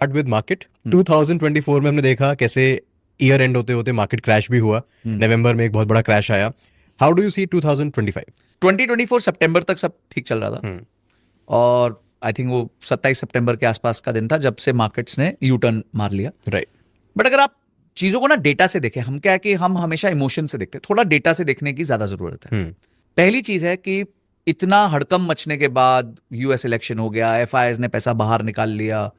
Start with market 2024 में हमने देखा कैसे ईयर एंड होते होते मार्केट क्रैश भी हुआ, नवंबर में एक बहुत बड़ा क्रैश आया. How do you see 2025? 2024 सितंबर तक सब ठीक चल रहा था और आई थिंक वो 27 सितंबर के आसपास का दिन था जब से मार्केट्स ने यू टर्न मार लिया. राइट. बट अगर आप चीजों को ना डेटा से देखें, हम क्या है कि हम हमेशा इमोशन से देखते हैं, थोड़ा डेटा से देखने की ज्यादा जरूरत है. पहली चीज है कि इतना हड़कम मचने के बाद यूएस इलेक्शन हो गया, एफआईएस ने पैसा बाहर निकाल लिया,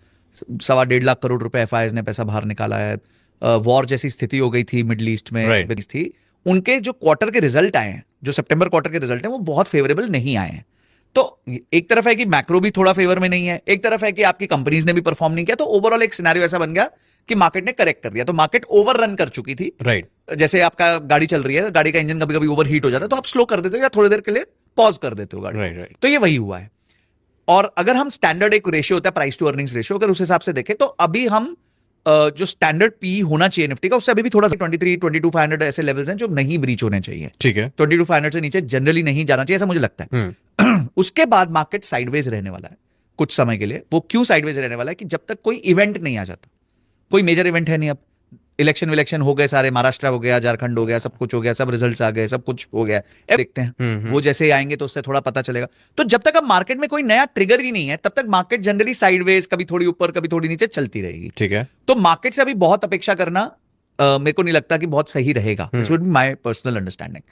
1.25 लाख करोड़ रुपए एफआईएस ने पैसा बाहर निकाला है, वॉर जैसी स्थिति हो गई थी मिडिल ईस्ट में थी. उनके जो क्वार्टर के रिजल्ट आए हैं, जो सितंबर क्वार्टर के रिजल्ट हैं, वो बहुत फेवरेबल नहीं आए हैं. तो एक तरफ है कि मैक्रो भी थोड़ा फेवर में नहीं है, एक तरफ है कि आपकी कंपनीज ने भी परफॉर्म नहीं किया, तो ओवरऑल एक सिनेरियो ऐसा बन गया कि मार्केट ने करेक्ट कर दिया. तो मार्केट ओवर रन कर चुकी थी. राइट. जैसे आपका गाड़ी चल रही है, गाड़ी का इंजन कभी कभी ओवर हीट हो जाता है, तो आप स्लो कर देते हो या थोड़ी देर के लिए पॉज कर देते हो गाड़ी. राइट. तो ये वही हुआ है. और अगर हम स्टैंडर्ड एक रेशियो होता है प्राइस टू अर्निंग्स रेशियो, अगर उस हिसाब से देखें तो अभी हम जो स्टैंडर्ड पी होना चाहिए निफ्टी का, उससे अभी भी थोड़ा सा 23, 22,500 ऐसे लेवल्स हैं जो नहीं ब्रीच होने चाहिए. ठीक है. 22,500 से नीचे जनरली नहीं जाना चाहिए, ऐसा मुझे लगता है. उसके बाद मार्केट साइडवेज रहने वाला है कुछ समय के लिए. वो क्यों साइडवेज रहने वाला है कि जब तक कोई इवेंट नहीं आ जाता, कोई मेजर इवेंट है नहीं. अब इलेक्शन हो गए सारे, महाराष्ट्र हो गया, झारखंड हो गया, सब कुछ हो गया, सब रिजल्ट्स आ गए, सब कुछ हो गया. देखते हैं वो जैसे आएंगे तो उससे थोड़ा पता चलेगा. तो जब तक अब मार्केट में कोई नया ट्रिगर ही नहीं है, तब तक मार्केट जनरली साइडवेज, कभी थोड़ी ऊपर कभी थोड़ी नीचे चलती रहेगी. ठीक है. तो मार्केट से अभी बहुत अपेक्षा करना मेरे को नहीं लगता कि बहुत सही रहेगा. This would be my personal understanding.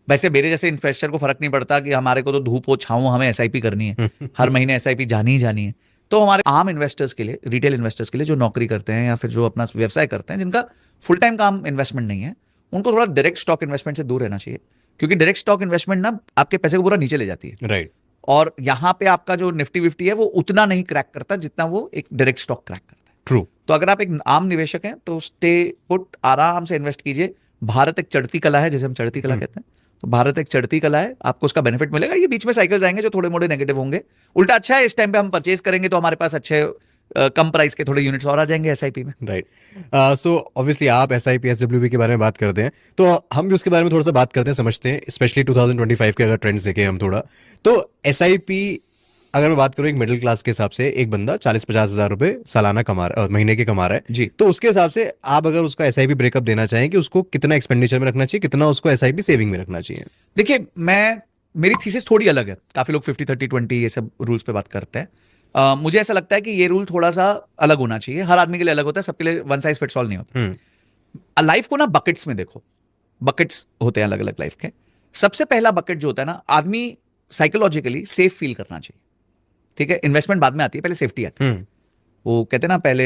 वैसे मेरे जैसे इन्वेस्टर को फर्क नहीं पड़ता कि हमारे को तो धूप हो छाऊं, हमें एसआईपी करनी है, हर महीने एसआईपी जानी ही जानी है. तो हमारे आम इन्वेस्टर्स के लिए, रिटेल इन्वेस्टर्स के लिए जो नौकरी करते हैं या फिर जो अपना व्यवसाय करते हैं, जिनका फुल टाइम काम इन्वेस्टमेंट नहीं है, उनको थोड़ा डायरेक्ट स्टॉक इन्वेस्टमेंट से दूर रहना चाहिए. क्योंकि डायरेक्ट स्टॉक इन्वेस्टमेंट ना आपके पैसे को पूरा नीचे ले जाती है. राइट. और यहाँ पे आपका जो निफ्टी विफ्टी है वो उतना नहीं क्रैक करता जितना वो एक डायरेक्ट स्टॉक क्रैक करता है. ट्रू. तो अगर आप एक आम निवेशक हैं तो स्टे पुट, आराम से इन्वेस्ट कीजिए. भारत एक चढ़ती कला है, जैसे हम चढ़ती कला कहते हैं, तो भारत एक चढ़ती कला है, आपको उसका बेनिफिट मिलेगा. ये बीच में साइकिल्स आएंगे जो थोड़े मोड़े नेगेटिव होंगे. उल्टा अच्छा है, इस टाइम पे हम परचेज करेंगे तो हमारे पास अच्छे कम प्राइस के थोड़े यूनिट्स और आ जाएंगे एसआईपी में. राइट. सो ऑब्वियसली आप एसआईपी एसडब्ल्यूपी के बारे में बात करते हैं, तो हम भी उसके बारे में थोड़ा सा बात करते हैं, समझते हैं. स्पेशली 2025 के अगर ट्रेंड्स देखें हम थोड़ा, तो एसआईपी अगर मैं बात करूं एक मिडिल क्लास के हिसाब से, एक बंदा 40-50 हजार रुपए सालाना महीने के कमा रहा है जी, तो उसके हिसाब से आप अगर उसका एसआईपी ब्रेकअप देना चाहें कि उसको कितना एक्सपेंडिचर में रखना चाहिए, कितना उसको एसआईपी सेविंग में रखना चाहिए. देखिए मेरी थीसिस थोड़ी अलग है. काफी लोग 50-30-20 ये सब रूल्स पे बात करते हैं. मुझे ऐसा लगता है कि ये रूल थोड़ा सा अलग होना चाहिए. हर आदमी के लिए अलग होता है, सबके लिए वन साइज फिट्स ऑल नहीं होता. लाइफ को ना बकेट्स में देखो. बकेट्स होते हैं अलग अलग लाइफ के. सबसे पहला बकेट जो होता है ना, आदमी साइकोलॉजिकली सेफ फील करना चाहिए. ठीक है, इन्वेस्टमेंट बाद में आती है, पहले सेफ्टी आती है. वो कहते हैं ना, पहले